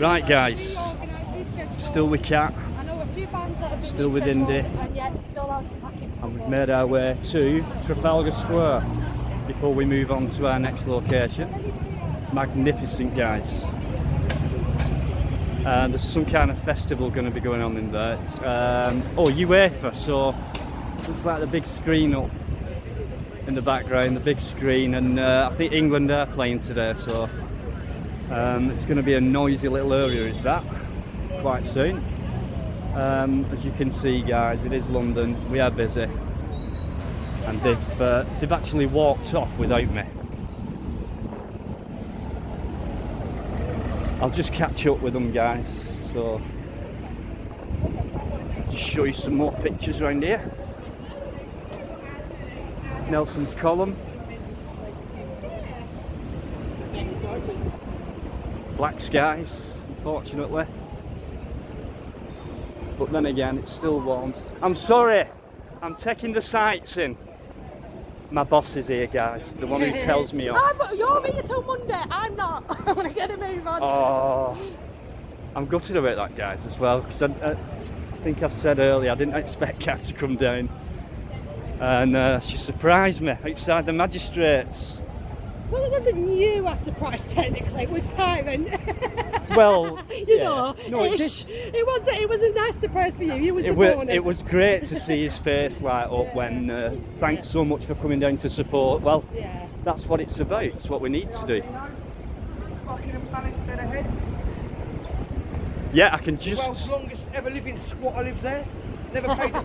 Right guys, still with Cat, still with Indy, and we've made our way to Trafalgar Square before we move on to our next location. It's magnificent guys. There's some kind of festival going to be going on in there. It's, UEFA, so it's like the big screen up in the background, the big screen, and I think England are playing today, so it's going to be a noisy little area, is that, quite soon. As you can see guys, it is London, we are busy, and they've actually walked off without me. I'll just catch up with them guys, so just show you some more pictures around here. Nelson's column, black skies unfortunately, but then again it's still warm. I'm sorry, I'm taking the sights in. My boss is here guys, the one who tells me off. Oh, but you're here till Monday, I'm not. I want to get a move on. Oh, I'm gutted about that guys as well, because I think I said earlier I didn't expect Kat to come down, and she surprised me outside the magistrates. Well, it wasn't you I surprised technically, it was Tyrant. Well, you yeah. know, No, it was a nice surprise for you. You was the bonus. It was great to see his face light up when thanks so much for coming down to support. Well, yeah. That's what it's about. It's what we need to do. Yeah, I can just. The world's longest ever living squatter lives there. Never paid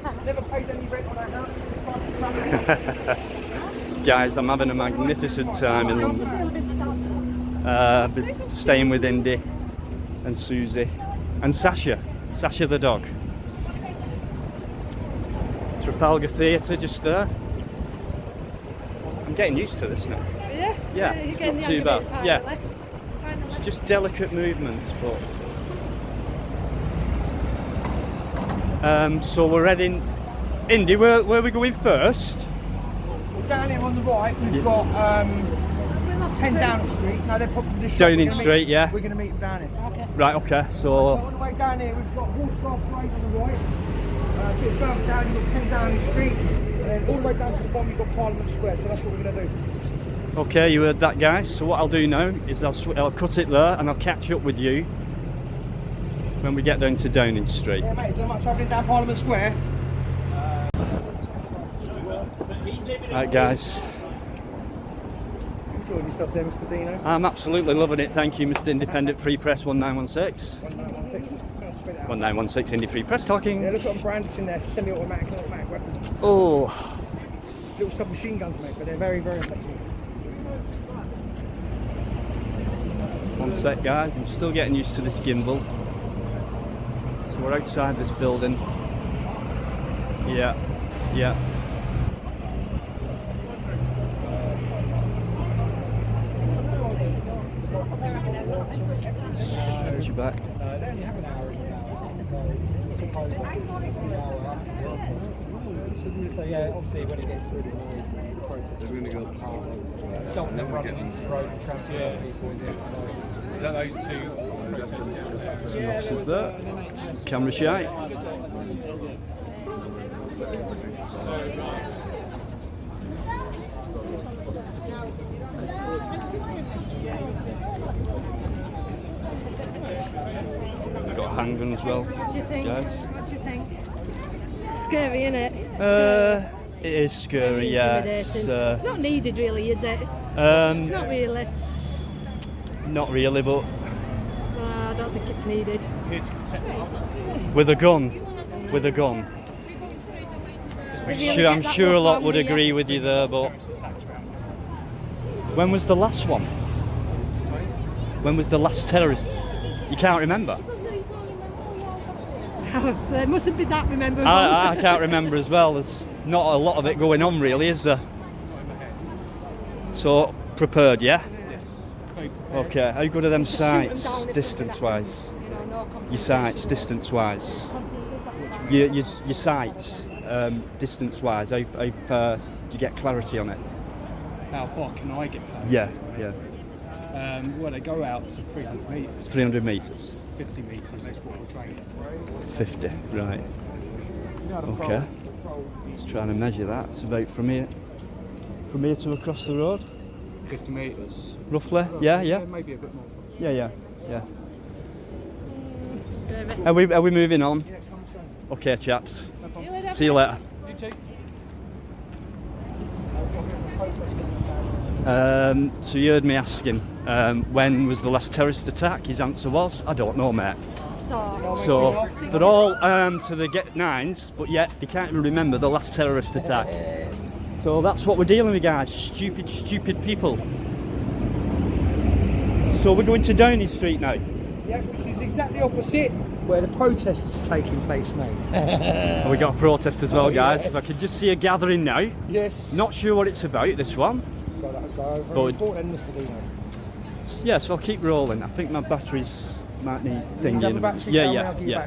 any rent on that house. Guys, I'm having a magnificent time in London. I've been staying with Indy and Susie and Sasha the dog. Trafalgar Theatre just there. I'm getting used to this now. Yeah, it's not too bad. Yeah, it's just delicate movements, but so we're heading. Indy, where are we going first? Down here on the right, we've got 10 Downing Street. No, they're probably the shop. Downing Street, yeah. We're going to meet them down here. Okay. Right, okay, so. So on the way down here, we've got Waterfront Parade on the right. A bit further down, you've got 10 Downing Street. And then all the way down to the bottom, you've got Parliament Square. So that's what we're going to do. Okay, you heard that, guys. So what I'll do now is I'll cut it there and I'll catch up with you when we get down to Downing Street. Yeah, mate, is there much travelling down Parliament Square? Right, guys. Enjoying yourself there, Mr. Dino? I'm absolutely loving it. Thank you, Mr. Independent Free Press 1916. 1916. 1916 Indie Free Press talking. Yeah, look at them branded in there, semi-automatic and automatic weapons. Oh. Little submachine guns, mate, but they're very, very effective. One sec, guys. I'm still getting used to this gimbal. So we're outside this building. Yeah. How's your back? So yeah, obviously when it gets really noisy, the protest is going to go jump and then run into the road and transfer people in there. Those two Some officers there. Camera shy. We've got a handgun as well. What do you think? Guys. What do you think? Scary, isn't it? It is scary, yeah. It's not needed really, is it? It's not really. Not really, but I don't think it's needed. with a gun. I'm sure a lot would agree with you there, but when was the last one? When was the last terrorist? You can't remember? There mustn't be that memorable. I can't remember as well. There's not a lot of it going on really, is there? So, prepared, yeah? Yes. Okay, how good are them sights, distance-wise? Your sights, distance-wise? Your sights, distance-wise, how do you get clarity on it? How far can I get? Yeah. Well, they go out to 300 metres. 300 metres. 50 metres, that's what we're training. 50, right. Okay. Just trying to measure that. It's about from here to across the road. 50 metres. Roughly? Yeah, yeah. Maybe a bit more. Yeah. Are we moving on? Yeah, come on. Okay, chaps. See you later. You too. So you heard me asking when was the last terrorist attack? His answer was, I don't know, mate. So they're all to the get nines, but yet they can't even remember the last terrorist attack. So that's what we're dealing with, guys. Stupid people. So we're going to Downing Street now. Yeah, which is exactly opposite where the protest is taking place, mate. And we got a protest as well, guys. If I could just see a gathering now. Yes. Not sure what it's about, this one. Got to go over. But- Important, Mr. Dino. Yeah, so I'll keep rolling. I think my batteries might need You have a thinking. battery, Yeah, tell me, yeah, I'll give you yeah.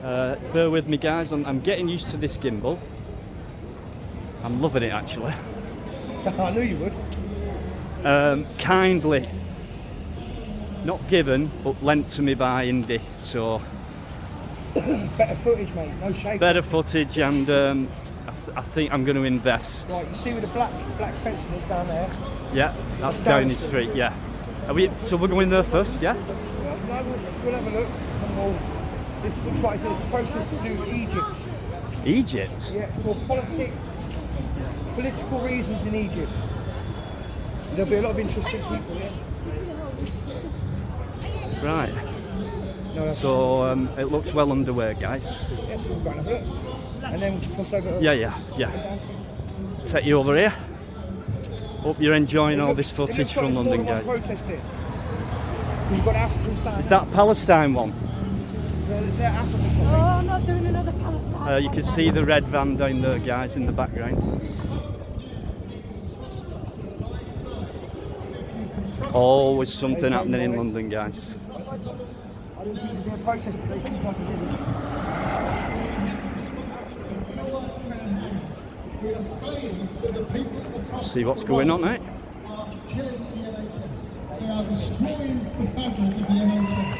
battery. Bear with me, guys. I'm getting used to this gimbal. I'm loving it, actually. I knew you would. Kindly, not given, but lent to me by Indy. So Better footage, mate. No shaking. better footage, and I think I'm going to invest. Right, you see with the black fencing that's down there? Yeah, that's Downing Downing Street. Yeah. So we're going there first, yeah? No, we'll have a look. And this looks like it's a protest to do with Egypt. Egypt. Yeah, for political reasons in Egypt. There'll be a lot of interesting people here. Right. No, that's So it looks well underway, guys. yes, we'll go and have a look. And then we'll just cross over. Yeah. Take you over here. Hope you're enjoying all this footage from London, guys. Protesting. We've got Africans down Is that Palestine one? They're Africans, I think. Oh, I'm not doing another Palestine. You can see the red van down there, guys, in the background. Always something happening in London, guys. I didn't think it was a protest, but they think like a See what's going on, eh? They are destroying the fabric of the NHS.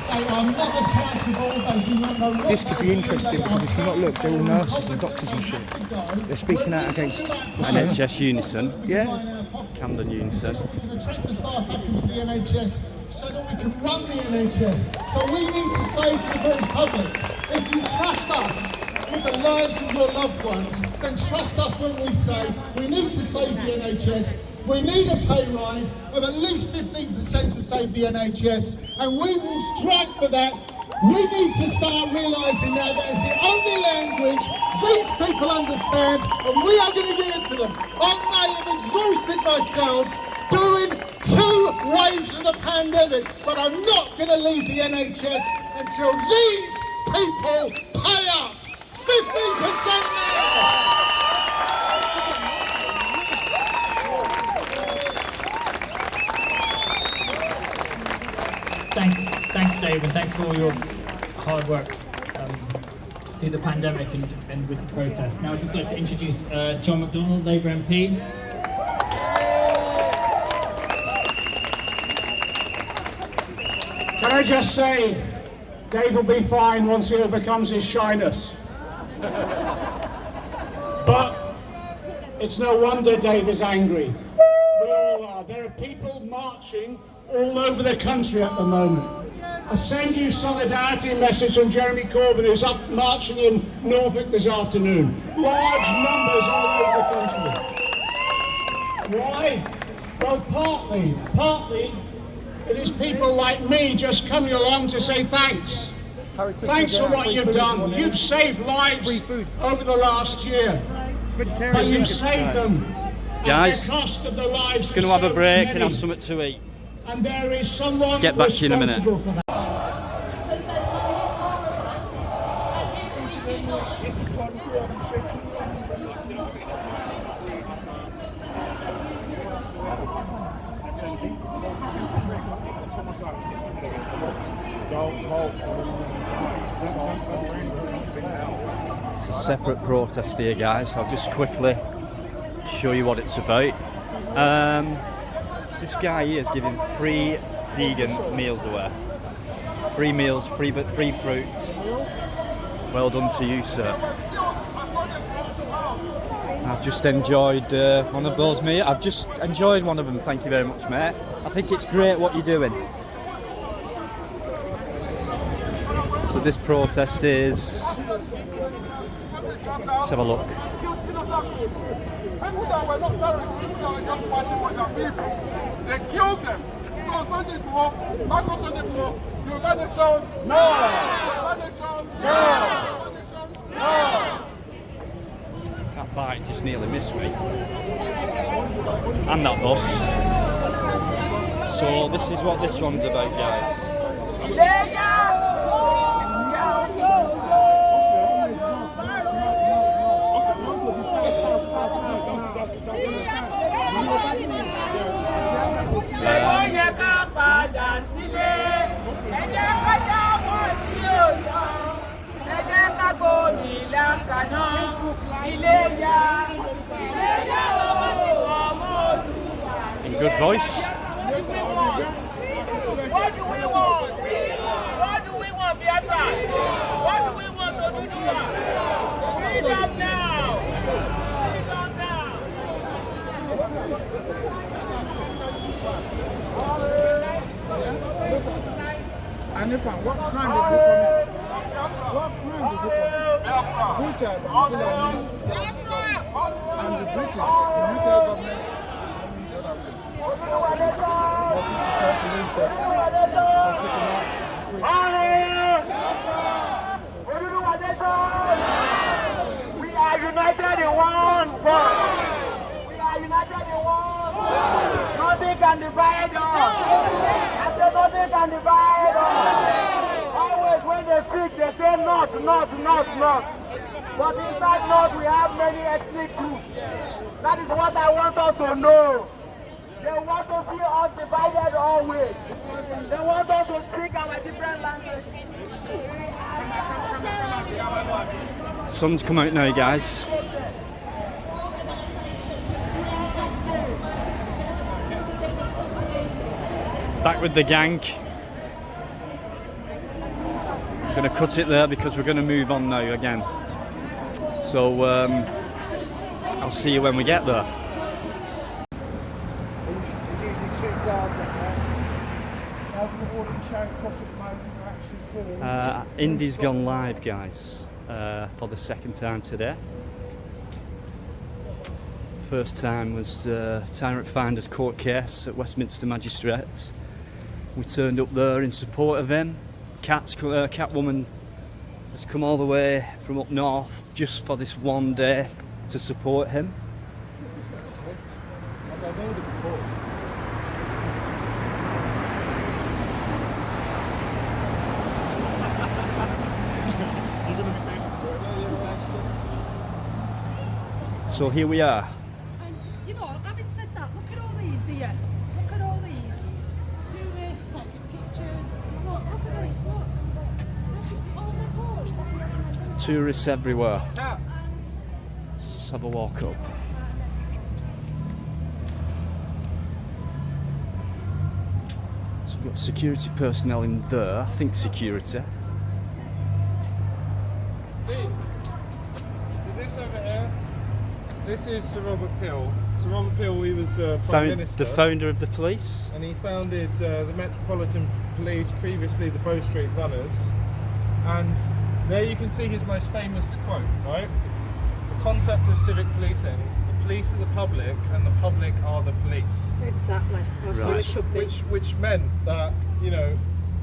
They are not accountable, they do not know what This could be interesting because if you not look, they're all nurses and doctors and shit. They're speaking out against what's going on. NHS Unison, Yeah? Camden Unison. we can attract the staff back into the NHS so that we can run the NHS. So we need to say to the British public, if you trust us with the lives of your loved ones, then trust us when we say we need to save the NHS. We need a pay rise of at least 15% to save the NHS, and we will strike for that. We need to start realising now that it's the only language these people understand, and we are going to give it to them. I have exhausted myself doing 2 waves of the pandemic, but I'm not going to leave the NHS until these people pay up 15% now. Thanks, Dave, and thanks for all your hard work through the pandemic and with the protests. Now I'd just like to introduce John McDonnell, Labour MP. Can I just say, Dave will be fine once he overcomes his shyness. But it's no wonder Dave is angry. We all are. There are people marching all over the country at the moment. I send you solidarity message from Jeremy Corbyn, who's up marching in Norfolk this afternoon. Large numbers all over the country. Why? Well, partly, it is people like me just coming along to say thanks. Thanks for what you've done. You've saved lives over the last year. But you saved them. Guys, at the cost of the lives just going to have a break and have something to eat. And there is someone Get back to you in a minute. responsible for that. It's a separate protest here, guys. I'll just quickly show you what it's about. This guy here is giving free vegan meals away. Free meals, free fruit. Well done to you, sir. I've just enjoyed one of those meals. I've just enjoyed one of them, thank you very much, mate. I think it's great what you're doing. So this protest is... Let's have a look. They killed them. So no! That bike just nearly missed me. And that bus. So this is what this one's about, guys. In good voice. What do we want? What do we want, Biafra? What do we want to do to us? Freedom now! Freedom now! And if what crime did you commit? What crime did you commit? Butcher, and the British, the UK government. We are united in one voice. We are united in one voice. Nothing can divide us. I said nothing can divide us. Always when they speak, they say not. But inside North, we have many ethnic groups. That is what I want us to know. They want to see us divided always. They want us to speak our different languages. Sun's come out now, guys. Back with the gang. I'm going to cut it there because we're going to move on now again. So I'll see you when we get there. Indy's gone live, guys, for the second time today. First time was Tyrant Finder's court case at Westminster Magistrates. We turned up there in support of him. Catwoman has come all the way from up north just for this one day to support him. So here we are. And you know, having said that, look at all these here. Look at all these. Tourists taking pictures. Look at this, look. Oh my God. Tourists everywhere. Let's have a walk up. So we've got security personnel in there. I think security. This over here, this is Sir Robert Peel. Sir Robert Peel, he was Prime Minister. The founder of the police. And he founded the Metropolitan Police, previously the Bow Street Runners. And there you can see his most famous quote, right? The concept of civic policing. The police are the public and the public are the police. Exactly. So it should be. Which meant that, you know,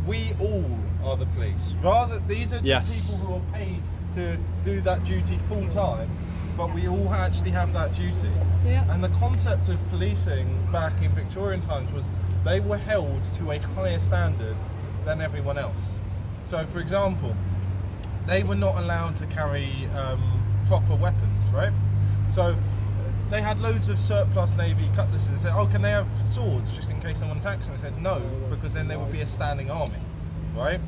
we all are the police. Rather, these are just people who are paid to do that duty full time, but we all actually have that duty. Yeah. And the concept of policing back in Victorian times was they were held to a higher standard than everyone else. So, for example, they were not allowed to carry proper weapons, right? So they had loads of surplus navy cutlasses. They said, "Oh, can they have swords just in case someone attacks them?" I said, "No, because then there would be a standing army," right?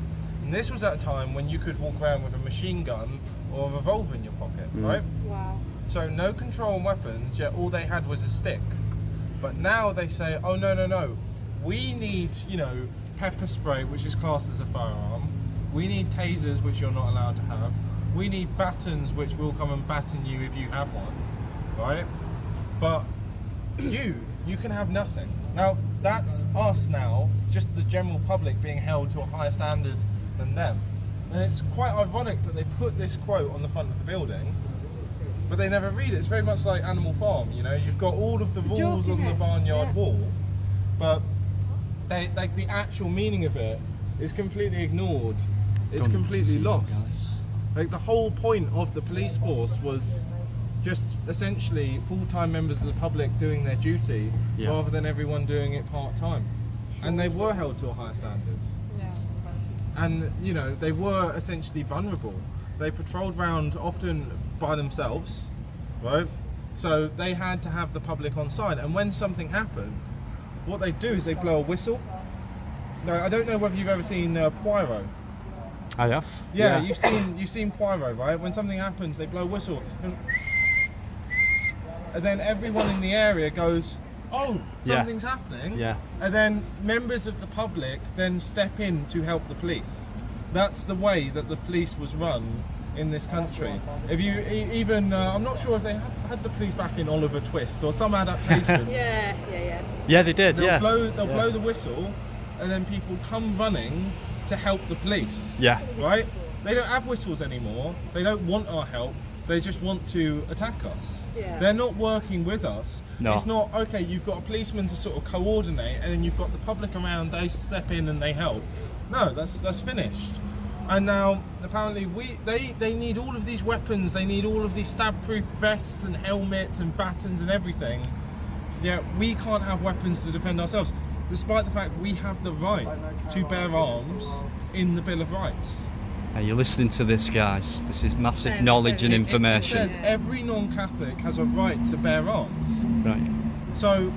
And this was at a time when you could walk around with a machine gun or a revolver in your pocket, right? Wow. So no control on weapons, yet all they had was a stick. But now they say, oh no, we need, you know, pepper spray, which is classed as a firearm. We need tasers, which you're not allowed to have. We need batons, which will come and baton you if you have one, right? But you can have nothing. Now, that's us now, just the general public being held to a higher standard than them. And it's quite ironic that they put this quote on the front of the building, but they never read it. It's very much like Animal Farm, you know, you've got all of the rules on the barnyard wall, but like the actual meaning of it is completely ignored. It's completely lost. Like the whole point of the police force was just essentially full-time members of the public doing their duty rather than everyone doing it part-time. And they were held to a higher standard. And you know, they were essentially vulnerable. They patrolled around often by themselves, right? So they had to have the public on side. And when something happened, what they do is they blow a whistle. Now, I don't know whether you've ever seen Poirot. I have. Yeah, you've seen Poirot, right? When something happens, they blow a whistle, and then everyone in the area goes, "Oh, something's happening." Yeah. And then members of the public then step in to help the police. That's the way that the police was run in this country. If you even, I'm not sure if they had the police back in Oliver Twist or some adaptation. Yeah, they did. They'll blow the whistle, and then people come running to help the police. Yeah. Right? They don't have whistles anymore. They don't want our help. They just want to attack us. Yeah. They're not working with us. No. It's not, okay, you've got a policeman to sort of coordinate, and then you've got the public around, they step in and they help. No, that's finished. And now, apparently, they need all of these weapons, they need all of these stab-proof vests and helmets and batons and everything. Yeah, we can't have weapons to defend ourselves, despite the fact we have the right to bear arms in the Bill of Rights. Are you listening to this, guys? This is massive knowledge and information. It says every non-Catholic has a right to bear arms. Right. So,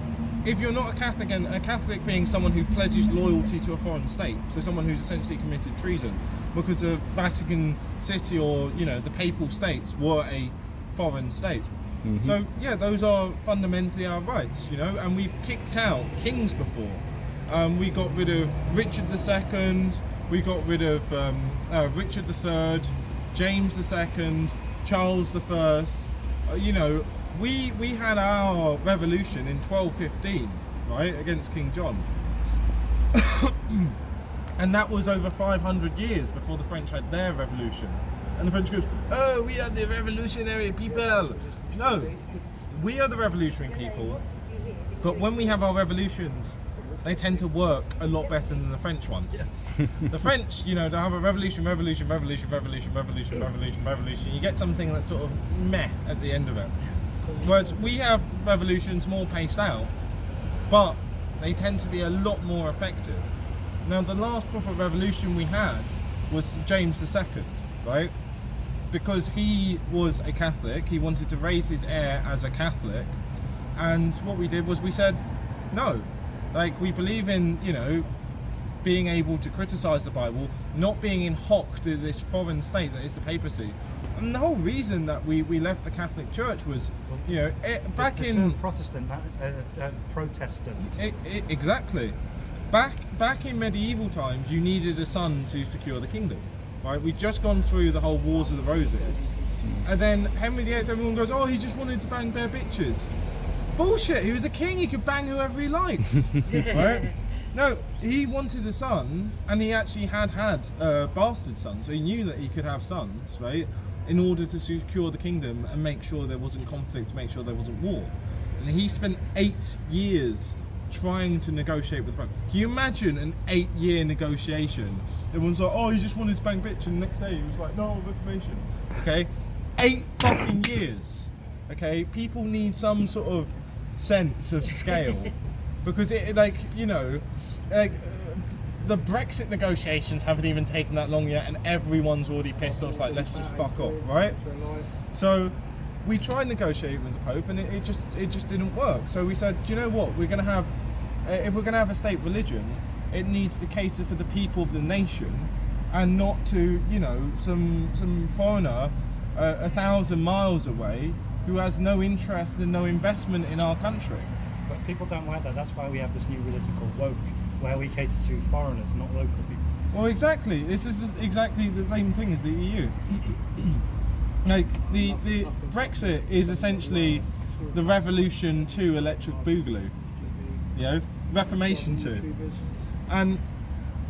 if you're not a Catholic, and a Catholic being someone who pledges loyalty to a foreign state, so someone who's essentially committed treason, because the Vatican City or, you know, the Papal States were a foreign state. Mm-hmm. So, yeah, those are fundamentally our rights, you know, and we've kicked out kings before. We got rid of Richard II, we got rid of Richard III, James II, Charles I. You know, we had our revolution in 1215, right, against King John. And that was over 500 years before the French had their revolution. And the French goes, "Oh, we are the revolutionary people." No, we are the revolutionary people. But when we have our revolutions, they tend to work a lot better than the French ones. Yes. The French, you know, they have a revolution. You get something that's sort of meh at the end of it. Whereas we have revolutions more paced out, but they tend to be a lot more effective. Now, the last proper revolution we had was James II, right? Because he was a Catholic, he wanted to raise his heir as a Catholic, and what we did was we said, no, like, we believe in, you know, being able to criticise the Bible, not being in hock to this foreign state that is the papacy. And the whole reason that we left the Catholic Church was, you know, back the in... term Protestant, Protestant. Exactly. Back in medieval times, you needed a son to secure the kingdom, right? We'd just gone through the whole Wars of the Roses, and then Henry VIII, everyone goes, "Oh, he just wanted to bang bare bitches." Bullshit! He was a king; he could bang whoever he liked, right? No, he wanted a son, and he actually had a bastard son, so he knew that he could have sons, right? In order to secure the kingdom and make sure there wasn't conflict, make sure there wasn't war. And he spent 8 years trying to negotiate with the Pope. Can you imagine an 8-year negotiation? Everyone's like, "Oh, he just wanted to bang bitch," and the next day he was like, "No, Reformation." Okay, 8 fucking years. Okay, people need some sort of sense of scale, because it, like, you know, like, the Brexit negotiations haven't even taken that long yet, and everyone's already pissed off. Like, let's just fuck off, right? So we tried negotiating with the Pope, and it just didn't work. So we said, do you know what? We're going to have, if we're going to have a state religion, it needs to cater for the people of the nation, and not to, you know, some foreigner 1,000 miles away who has no interest and no investment in our country. but people don't like that. That's why we have this new religion called woke, where we cater to foreigners, not local people. Well, exactly. This is exactly the same thing as the EU. Like the Brexit is essentially the revolution to electric boogaloo, you know, Reformation 2. And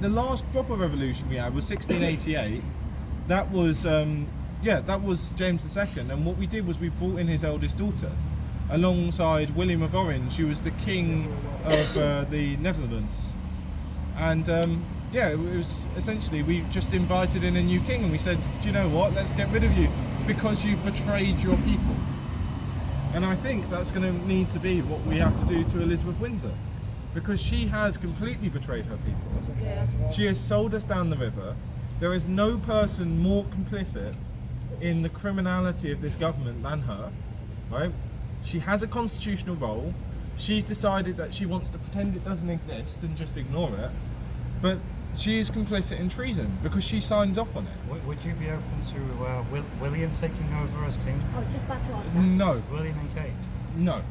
the last proper revolution we had was 1688. That was that was James II, and what we did was we brought in his eldest daughter alongside William of Orange, who was the king of the Netherlands. And it was essentially, we just invited in a new king and we said, do you know what, let's get rid of you because you've betrayed your people. And I think that's going to need to be what we have to do to Elizabeth Windsor, because she has completely betrayed her people. Yeah. She has sold us down the river. There is no person more complicit in the criminality of this government than her, right? She has a constitutional role. She's decided that she wants to pretend it doesn't exist and just ignore it, but she is complicit in treason because she signs off on it. Would you be open to William taking over as king? Oh, just about to ask that. No. William and Kate? No.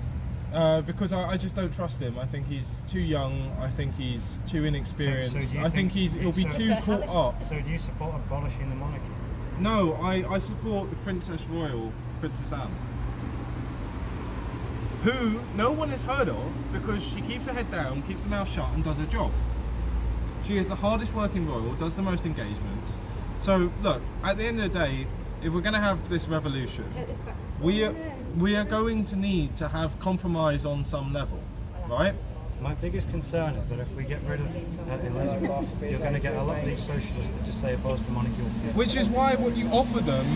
Because I just don't trust him. I think he's too young. I think he's too inexperienced. So do you I think he'll be too caught up. So do you support abolishing the monarchy? No, I support the Princess Royal, Princess Anne, who no one has heard of because she keeps her head down, keeps her mouth shut and does her job. She is the hardest working royal, does the most engagements. So look, at the end of the day, if we're going to have this revolution, we are going to need to have compromise on some level, right? My biggest concern is that if we get rid of Elizabeth, you're going to get a lot of these socialists that just say opposed to monarchy altogether. Which is why what you offer them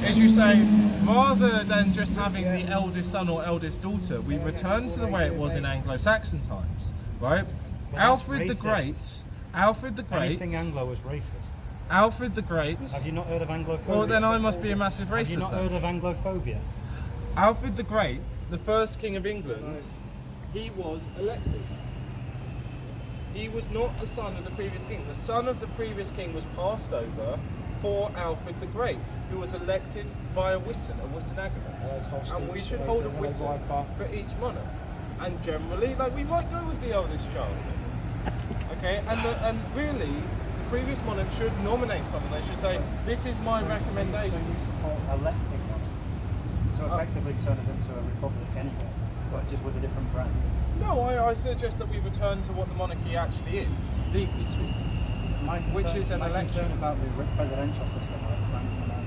is you say, rather than just having the eldest son or eldest daughter, we return to the way it was in Anglo-Saxon times, right? Alfred the Great. Anything Anglo was racist. Alfred the Great. Have you not heard of Anglophobia? Well, then I must be a massive racist. Have you not heard of Anglophobia? Alfred the Great, the first king of England, he was elected. He was not the son of the previous king. The son of the previous king was passed over for Alfred the Great, who was elected by a Witten agreement. And we should hold a Witten for each monarch. And generally, like, we might go with the eldest child. Okay, and really, the previous monarch should nominate someone. They should say, this is my recommendation. So you support electing them. So effectively turn us into a republic anyway, but just with a different brand. No, I suggest that we return to what the monarchy actually is, legally speaking. Which is an election. My concern about the presidential system like France and America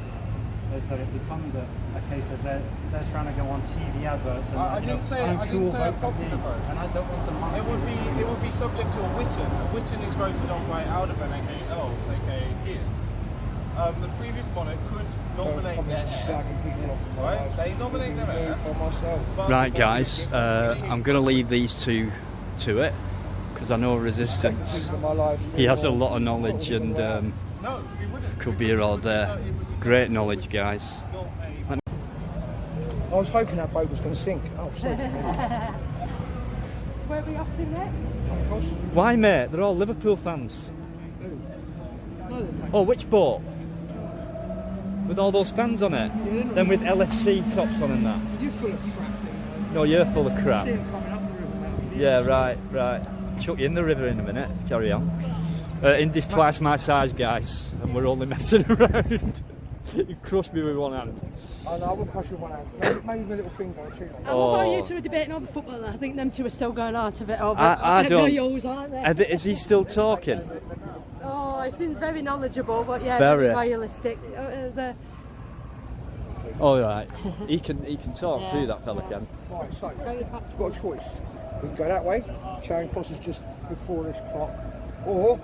is that it becomes a case of they're trying to go on TV adverts and I didn't say a popular vote. And I don't want to mind. It would be subject to a Witten. A Witten is voted on by Aldermen, aka elves, aka peers. The previous monarch could nominate their heir. Right? They nominate their heir. Right, guys, I'm going to leave these two to it because I know Resistance. He has a lot of knowledge and could be here all day. Great knowledge, guys. I was hoping that boat was going to sink. Oh, sorry. Where are we off to next? Why, mate? They're all Liverpool fans. Oh, which boat? With all those fans on it? Yeah, then with LFC tops on and that? You're full of crap. No, you're full of crap. See them coming up the river now. Yeah, right. Chuck you in the river in a minute. Carry on. Indy's twice my size, guys, and we're only messing around. You crushed me with one hand. Oh, no, I wouldn't crush you with one hand. Maybe with a little finger or two. And what about you two are debating over football? I think them two are still going out of it over. I don't. Yours, aren't they? Is he still talking? Oh, he seems very knowledgeable, but yeah, Very. very realistic. All right. He can talk too. That fella can. Right, so you've got a choice. We can go that way. Charing Cross is just before this clock, or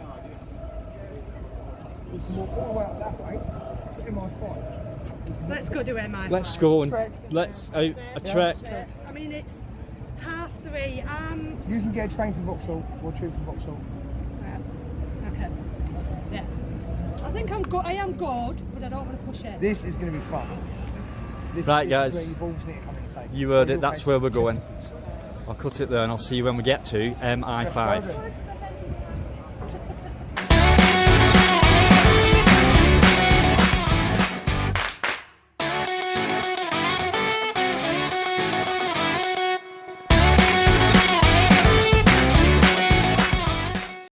we can walk all the way up that way to MI5. Let's go do MI5. Let's go and let's a trek. I mean, it's 3:30. You can get a train from Vauxhall or two from Vauxhall. Okay. Yeah. I think I am good, but I don't want to push it. This is going to be fun. Right, guys. Is where your balls need to come into play. You heard it. That's where we're going. I'll cut it there, and I'll see you when we get to MI5.